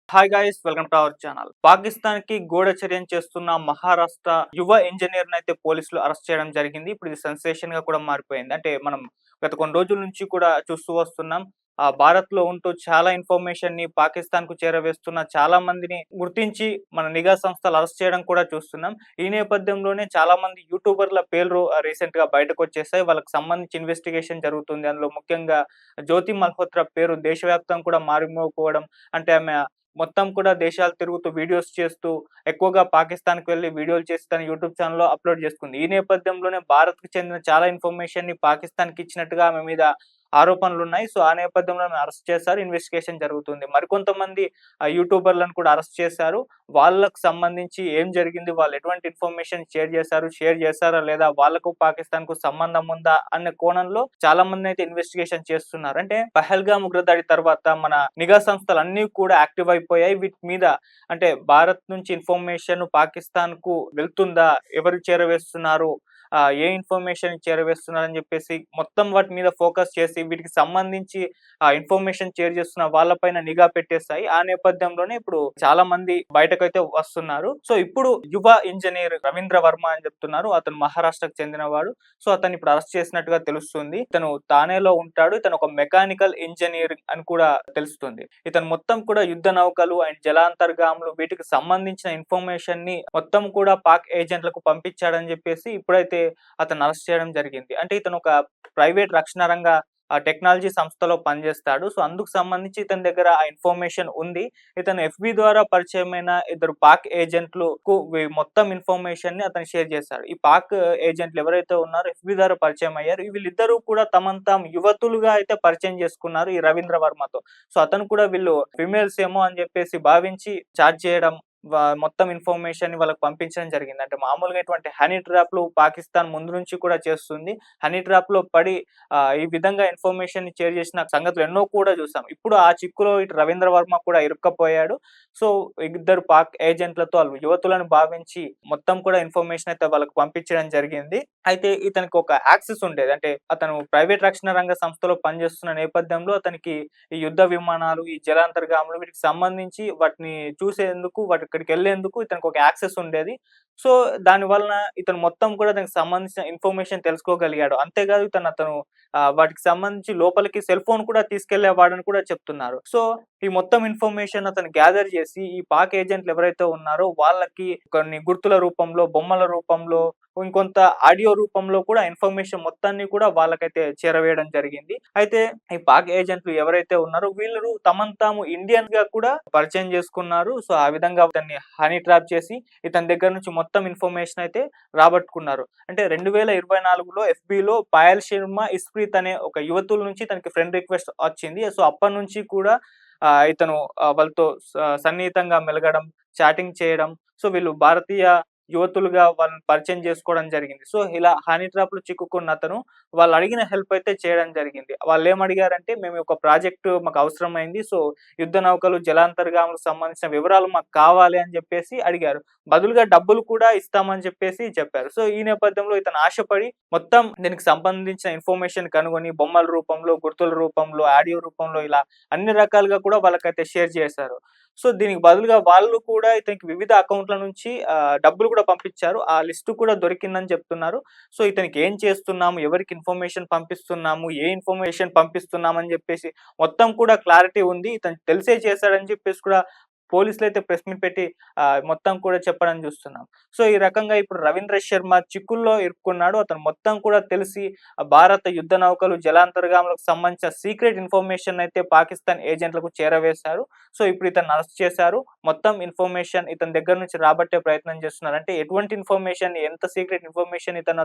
Hi guys, welcome to our channel. Pakistan కి గూఢచర్యం చేస్తున్న మహారాష్ట్ర యువ ఇంజనీర్ అయితే పోలీసులు అరెస్ట్ చేయడం జరిగింది. ఇప్పుడు ఇది సెన్సేషన్ గా కూడా మారిపోయింది. అంటే మనం గత కొన్ని రోజుల నుంచి కూడా చూస్తూ వస్తున్నాం. భారత్ లో ఉంటూ చాలా ఇన్ఫర్మేషన్ ని పాకిస్తాన్ కు చేరవేస్తున్న చాలా మందిని గుర్తించి మన నిఘా సంస్థలు అరెస్ట్ చేయడం కూడా చూస్తున్నాం. ఈ నేపథ్యంలోనే చాలా మంది యూట్యూబర్ల పేర్లు రీసెంట్ గా బయటకు వచ్చేసాయి. వాళ్ళకి సంబంధించి ఇన్వెస్టిగేషన్ జరుగుతుంది. అందులో ముఖ్యంగా జ్యోతి మల్హోత్రా పేరు దేశవ్యాప్తం కూడా మారుమోగిపోవడం, అంటే ఆమె మొత్తం కూడా దేశాలు తిరుగుతూ వీడియోస్ చేస్తూ ఎక్కువగా పాకిస్తాన్‌కి వెళ్లి వీడియోలు చేసి తన యూట్యూబ్ ఛానెల్‌లో అప్‌లోడ్ చేసుకుంది. ఈ నేపథ్యంలోనే భారత్‌కి చెందిన చాలా ఇన్ఫర్మేషన్‌ని పాకిస్తాన్‌కి ఇచ్చినట్టుగా ఆమె మీద ఆరోపణలున్నాయి. సో, ఆ నేపథ్యంలో ఆమెను అరెస్ట్ చేశారు. ఇన్వెస్టిగేషన్ జరుగుతుంది. మరికొంతమంది యూట్యూబర్‌లను కూడా అరెస్ట్ చేశారు. వాళ్ళకి సంబంధించి ఏం జరిగింది? వాళ్ళు ఎటువంటి ఇన్ఫర్మేషన్ షేర్ చేశారు? షేర్ చేశారా లేదా? వాళ్ళకు పాకిస్తాన్‌కు సంబంధం ఉందా? అనే కోణంలో చాలా మందినైతే ఇన్వెస్టిగేషన్ చేస్తున్నారు. అంటే పహల్గామ్ ఉగ్రదాడి తర్వాత మన నిఘా సంస్థలన్నీ కూడా యాక్టివ్ అయిపోయాయి. వీటి మీద అంటే భారత్ నుంచి ఇన్ఫర్మేషన్ పాకిస్తాన్‌కు వెళ్తుందా? ఎవరు చేరవేస్తున్నారు? ఏ ఇన్ఫర్మేషన్ చేరవేస్తున్నారని చెప్పేసి మొత్తం వాటి మీద ఫోకస్ చేసి వీటికి సంబంధించి ఇన్ఫర్మేషన్ షేర్ చేస్తున్న వాళ్ళపైన నిఘా పెట్టేస్తాయి. ఆ నేపథ్యంలోనే ఇప్పుడు చాలా మంది బయటకైతే వస్తున్నారు. సో, ఇప్పుడు యువ ఇంజినీర్ రవీంద్ర వర్మ అని చెప్తున్నారు. అతను మహారాష్ట్రకు చెందినవాడు. సో, అతన్ని ఇప్పుడు అరెస్ట్ చేసినట్టుగా తెలుస్తుంది. ఇతను థానేలో ఉంటాడు. ఇతను ఒక మెకానికల్ ఇంజినీర్ అని కూడా తెలుస్తుంది. ఇతను మొత్తం కూడా యుద్ధ నౌకలు అండ్ జలాంతర్గాములు వీటికి సంబంధించిన ఇన్ఫర్మేషన్ ని మొత్తం కూడా పాక్ ఏజెంట్లకు పంపించాడని చెప్పేసి ఇప్పుడైతే అతన్ని అరెస్ట్ చేయడం జరిగింది. అంటే ఇతను ఒక ప్రైవేట్ రక్షణ రంగ టెక్నాలజీ సంస్థలో పనిచేస్తాడు. సో, అందుకు సంబంధించి ఇతని దగ్గర ఆ ఇన్ఫర్మేషన్ ఉంది. ఇతను ఎఫ్‌బి ద్వారా పరిచయమైన ఇద్దరు పాక్ ఏజెంట్లుకు మొత్తం ఇన్ఫర్మేషన్‌ని అతను షేర్ చేశాడు. ఈ పాక్ ఏజెంట్లు ఎవరైతే ఉన్నారో ఎఫ్‌బి ద్వారా పరిచయం అయ్యారు. వీళ్ళిద్దరూ కూడా తమను తాము యువతులుగా అయితే పరిచయం చేసుకున్నారు ఈ రవీంద్ర వర్మతో. సో, అతను కూడా వీళ్ళు ఫీమేల్స్ ఏమో అని చెప్పేసి భావించి చాట్ చేయడం, మొత్తం ఇన్ఫర్మేషన్‌ని వాళ్ళకి పంపించడం జరిగింది. అంటే మామూలుగా ఇటువంటి హనీ ట్రాప్‌లు పాకిస్తాన్ ముందు నుంచి కూడా చేస్తుంది. హనీ ట్రాప్‌లో పడి ఈ విధంగా ఇన్ఫర్మేషన్‌ని షేర్ చేసిన సంగతులు ఎన్నో కూడా చూసాం. ఇప్పుడు ఆ చిక్కులో ఇటు రవీంద్ర వర్మ కూడా ఇరుక్కపోయాడు. సో, ఇద్దరు పాక్ ఏజెంట్లతో వాళ్ళు యువతులను భావించి మొత్తం కూడా ఇన్ఫర్మేషన్ అయితే వాళ్ళకి పంపించడం జరిగింది. అయితే ఇతనికి ఒక యాక్సెస్ ఉండేది. అంటే అతను ప్రైవేట్ రక్షణ రంగ సంస్థలో పనిచేస్తున్న నేపథ్యంలో అతనికి ఈ యుద్ధ విమానాలు, ఈ జలాంతర్గాములు వీటికి సంబంధించి వాటిని చూసేందుకు అక్కడికెళ్ళేందుకు ఇతనికి ఒక యాక్సెస్ ఉండేది. సో, దాని వలన ఇతను మొత్తం కూడా దానికి సంబంధించిన ఇన్ఫర్మేషన్ తెలుసుకోగలిగాడు. అంతేకాదు అతను వాటికి సంబంధించి లోపలికి సెల్ ఫోన్ కూడా తీసుకెళ్ళేవాడని కూడా చెప్తున్నారు. సో, ఈ మొత్తం ఇన్ఫర్మేషన్ అతను గ్యాదర్ చేసి ఈ పాక్ ఏజెంట్లు ఎవరైతే ఉన్నారో వాళ్ళకి కొన్ని గుర్తుల రూపంలో, బొమ్మల రూపంలో, ఇంకొంత ఆడియో రూపంలో కూడా ఇన్ఫర్మేషన్ మొత్తాన్ని కూడా వాళ్ళకైతే చేరవేయడం జరిగింది. అయితే ఈ పాక్ ఏజెంట్లు ఎవరైతే ఉన్నారో వీళ్ళు తమను తాము ఇండియన్‌గా కూడా పరిచయం చేసుకున్నారు. సో, ఆ విధంగా ఇతన్ని హనీ ట్రాప్ చేసి ఇతని దగ్గర నుంచి మొత్తం ఇన్ఫర్మేషన్ అయితే రాబట్టుకున్నారు. అంటే 2024లో ఎఫ్‌బిలో పాయల్ శర్మ, ఇస్ప్రీత్ అనే ఒక యువతుల నుంచి తనకి ఫ్రెండ్ రిక్వెస్ట్ వచ్చింది. సో, అప్పటినుంచి కూడా ఇతను వాళ్ళతో సన్నిహితంగా మెలగడం, చాటింగ్ చేయడం. సో, వీళ్ళు భారతీయ యువతులుగా వాళ్ళని పరిచయం చేసుకోవడం జరిగింది. సో, ఇలా హనీ ట్రాప్‌లో చిక్కుకున్న అతను వాళ్ళు అడిగిన హెల్ప్ అయితే చేయడం జరిగింది. వాళ్ళేమడిగారంటే, "మేము ఒక ప్రాజెక్ట్ మాకు అవసరమైంది. సో, యుద్ధ నౌకలు, జలాంతర్గాములకు సంబంధించిన వివరాలు మాకు కావాలి" అని చెప్పేసి అడిగారు. బదులుగా డబ్బులు కూడా ఇస్తామని చెప్పేసి చెప్పారు. సో, ఈ నేపథ్యంలో ఇతను ఆశపడి మొత్తం దీనికి సంబంధించిన ఇన్ఫర్మేషన్ కనుగొని బొమ్మల రూపంలో, గుర్తుల రూపంలో, ఆడియో రూపంలో ఇలా అన్ని రకాలుగా కూడా వాళ్ళకైతే షేర్ చేశారు. సో, దీనికి బదులుగా వాళ్ళు కూడా ఇతనికి వివిధ అకౌంట్‌ల నుంచి డబ్బులు కూడా పంపించారు. ఆ లిస్ట్ కూడా దొరికిందని చెప్తున్నారు. సో, ఇతనికి ఏం చేస్తున్నాము, ఎవరికి ఇన్ఫర్మేషన్ పంపిస్తున్నాము, ఏ ఇన్ఫర్మేషన్ పంపిస్తున్నామని చెప్పేసి మొత్తం కూడా క్లారిటీ ఉంది. ఇతను తెలిసే చేశాడని చెప్పేసి కూడా పోలీసులైతే ప్రెస్ మీట్ పెట్టి మొత్తం కూడా చెప్పడం చూస్తున్నాం. సో, ఈ రకంగా ఇప్పుడు రవీంద్ర శర్మ చిక్కుల్లో ఇరుక్కున్నాడు. అతను మొత్తం కూడా తెలిసి భారత యుద్ధ నౌకలు, జలాంతర్గాములకు సంబంధించిన సీక్రెట్ ఇన్ఫర్మేషన్ అయితే పాకిస్తాన్ ఏజెంట్లకు చేరవేశారు. సో, ఇప్పుడు ఇతన్ని అరెస్ట్ చేశారు. మొత్తం ఇన్ఫర్మేషన్ ఇతని దగ్గర నుంచి రాబట్టే ప్రయత్నం చేస్తున్నారు. అంటే ఎటువంటి ఇన్ఫర్మేషన్, ఎంత సీక్రెట్ ఇన్ఫర్మేషన్ ఇతను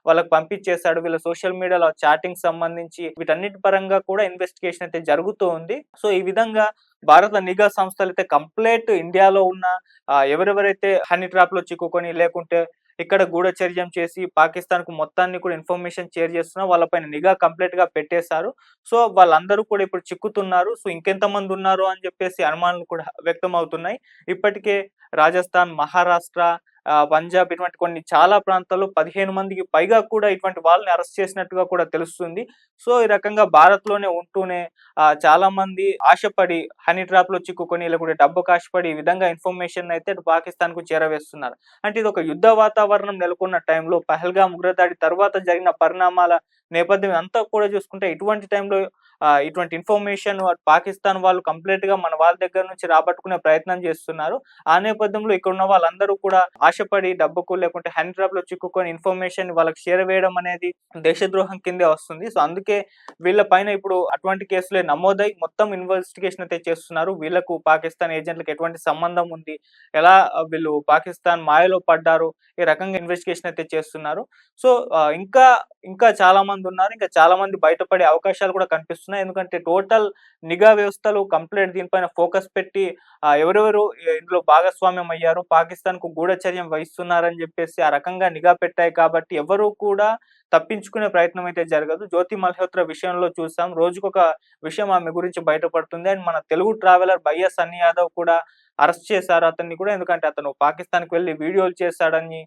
వాళ్ళకి పంపించేశాడు. వీళ్ళ సోషల్ మీడియాలో చాటింగ్ సంబంధించి వీటన్నిటి పరంగా కూడా ఇన్వెస్టిగేషన్ అయితే జరుగుతూ ఉంది. సో, ఈ విధంగా భారత నిఘా సంస్థలైతే కంప్లీట్ ఇండియాలో ఉన్న ఎవరెవరైతే హనీ ట్రాప్‌లో చిక్కుకొని లేకుంటే ఇక్కడ గూఢచర్యం చేసి పాకిస్తాన్‌కు మొత్తాన్ని కూడా ఇన్ఫర్మేషన్ షేర్ చేస్తున్నా వాళ్ళపైన నిఘా కంప్లీట్‌గా పెట్టేశారు. సో, వాళ్ళందరూ కూడా ఇప్పుడు చిక్కుతున్నారు. సో, ఇంకెంతమంది ఉన్నారు అని చెప్పేసి అనుమానాలు కూడా వ్యక్తమవుతున్నాయి. ఇప్పటికే రాజస్థాన్, మహారాష్ట్ర, పంజాబ్ ఇటువంటి కొన్ని చాలా ప్రాంతాల్లో 15 మందికి పైగా కూడా ఇటువంటి వాళ్ళని అరెస్ట్ చేసినట్టుగా కూడా తెలుస్తుంది. సో, ఈ రకంగా భారత్‌లోనే ఉంటూనే చాలా మంది ఆశపడి హనీ ట్రాప్‌లో చిక్కుకొని లేకుంటే డబ్బుకు ఆశపడి ఈ విధంగా ఇన్ఫర్మేషన్ అయితే అటు పాకిస్తాన్‌కు చేరవేస్తున్నారు. అంటే ఇదొక యుద్ధ వాతావరణం నెలకొన్న టైంలో పహల్గామ్ ఉగ్రదాడి తర్వాత జరిగిన పరిణామాల నేపథ్యం అంతా కూడా చూసుకుంటే ఇటువంటి టైంలో ఇటువంటి ఇన్ఫర్మేషన్ పాకిస్తాన్ వాళ్ళు కంప్లీట్‌గా మన వాళ్ళ దగ్గర నుంచి రాబట్టుకునే ప్రయత్నం చేస్తున్నారు. ఆ నేపథ్యంలో ఇక్కడున్న వాళ్ళందరూ కూడా ఆశపడి డబ్బుకు లేకుంటే హనీ ట్రాప్‌లో చిక్కుకొని ఇన్ఫర్మేషన్ వాళ్ళకి చేరవేయడం అనేది దేశద్రోహం కిందే వస్తుంది. సో, అందుకే వీళ్ళ పైన ఇప్పుడు అటువంటి కేసులే నమోదై మొత్తం ఇన్వెస్టిగేషన్ అయితే చేస్తున్నారు. వీళ్ళకు పాకిస్తాన్ ఏజెంట్‌లకి ఎటువంటి సంబంధం ఉంది? ఎలా వీళ్ళు పాకిస్తాన్ మాయలో పడ్డారు? ఈ రకంగా ఇన్వెస్టిగేషన్ అయితే చేస్తున్నారు. సో, ఇంకా చాలా మందున్నారు. ఇంకా చాలా మంది బయటపడే అవకాశాలు కూడా కనిపిస్తున్నాయి. ఎందుకంటే టోటల్ నిఘా వ్యవస్థలు కంప్లీట్ దీనిపైన ఫోకస్ పెట్టి ఎవరెవరు ఇందులో భాగస్వామ్యం అయ్యారు, పాకిస్తాన్‌కు గూఢచర్యం వహిస్తున్నారని జెప్పేసి ఆ రకంగా నిఘా పెట్టాయి కాబట్టి ఎవరు కూడా తప్పించుకునే ప్రయత్నం అయితే జరగదు. జ్యోతి మల్హోత్రా విషయంలో చూసాం. రోజుకొక విషయం ఆమె గురించి బయటపడుతుంది. అండ్ మన తెలుగు ట్రావెలర్ బయ్యా సన్నీ యాదవ్ కూడా అరెస్ట్ చేశారు అతన్ని కూడా. ఎందుకంటే అతను పాకిస్తాన్‌కి వెళ్లి వీడియోలు చేశాడని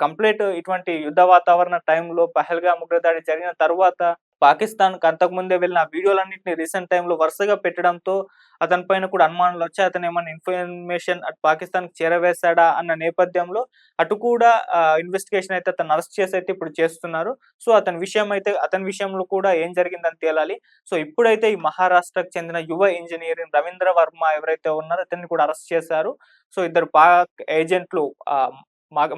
కంప్లీట్ ఇటువంటి యుద్ధ వాతావరణ టైంలో పహల్గామ్ ఉగ్రదాడి జరిగిన తరువాత పాకిస్తాన్‌కి అంతకుముందే వెళ్ళిన ఆ వీడియోలన్నిటిని రీసెంట్ టైమ్‌లో వరుసగా పెట్టడంతో అతని పైన కూడా అనుమానాలొచ్చాయి. అతనేమన్నా ఇన్ఫర్మేషన్ అటు పాకిస్తాన్‌కి చేరవేశాడా అన్న నేపథ్యంలో అటు కూడా ఇన్వెస్టిగేషన్ అయితే అతన్ని అరెస్ట్ చేసైతే ఇప్పుడు చేస్తున్నారు. సో, అతని విషయంలో కూడా ఏం జరిగిందని తేలాలి. సో, ఇప్పుడైతే ఈ మహారాష్ట్రకు చెందిన యువ ఇంజినీర్ రవీంద్ర వర్మ ఎవరైతే ఉన్నారో అతన్ని కూడా అరెస్ట్ చేశారు. సో, ఇద్దరు పాక్ ఏజెంట్లు ఆహ్,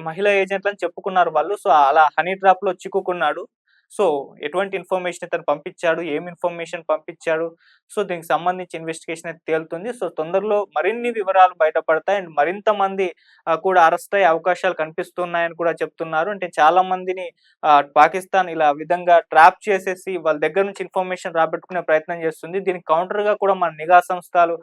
మహిళా ఏజెంట్లని చెప్పుకున్నారు వాళ్ళు. సో, అలా హనీ ట్రాప్‌లో చిక్కుకున్నాడు. సో, ఎటువంటి ఇన్ఫర్మేషన్ ఇతను పంపించాడు? ఏం ఇన్ఫర్మేషన్ పంపించాడు? సో, దీనికి సంబంధించి ఇన్వెస్టిగేషన్ అయితే తేలుతుంది. సో, తొందరలో మరిన్ని వివరాలు బయటపడతాయి. అండ్ మరింత మంది కూడా అరెస్ట్ అయ్యే అవకాశాలు కనిపిస్తున్నాయని కూడా చెప్తున్నారు. అంటే చాలా మందిని పాకిస్తాన్ ఇలా విధంగా ట్రాప్ చేసేసి వాళ్ళ దగ్గర నుంచి ఇన్ఫర్మేషన్ రాబట్టుకునే ప్రయత్నం చేస్తుంది. దీనికి కౌంటర్‌గా కూడా మన నిఘా సంస్థలు